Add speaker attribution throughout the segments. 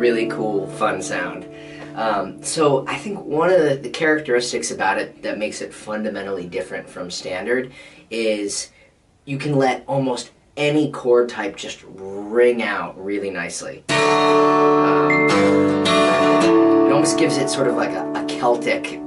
Speaker 1: really cool, fun sound. So I think one of the characteristics about it that makes it fundamentally different from standard is you can let almost any chord type just ring out really nicely. It almost gives it sort of like a Celtic,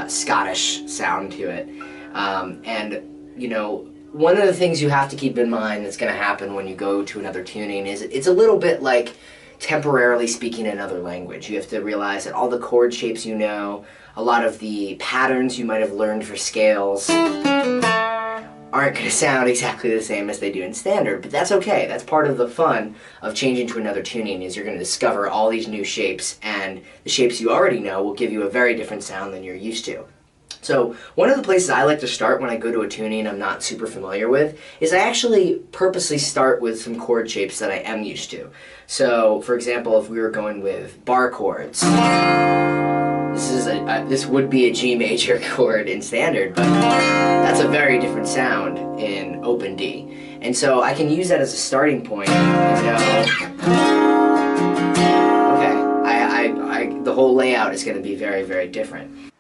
Speaker 1: Scottish sound to it. And, you know, one of the things you have to keep in mind that's going to happen when you go to another tuning is it's a little bit like temporarily speaking another language. You have to realize that all the chord shapes you know, a lot of the patterns you might have learned for scales aren't going to sound exactly the same as they do in standard, but that's okay. That's part of the fun of changing to another tuning is you're going to discover all these new shapes, and the shapes you already know will give you a very different sound than you're used to. So one of the places I like to start when I go to a tuning I'm not super familiar with is I actually purposely start with some chord shapes that I am used to. So for example, if we were going with bar chords, this would be a G major chord in standard, but that's a very different sound in open D. And so I can use that as a starting point and know, okay, the whole layout is going to be very, very different.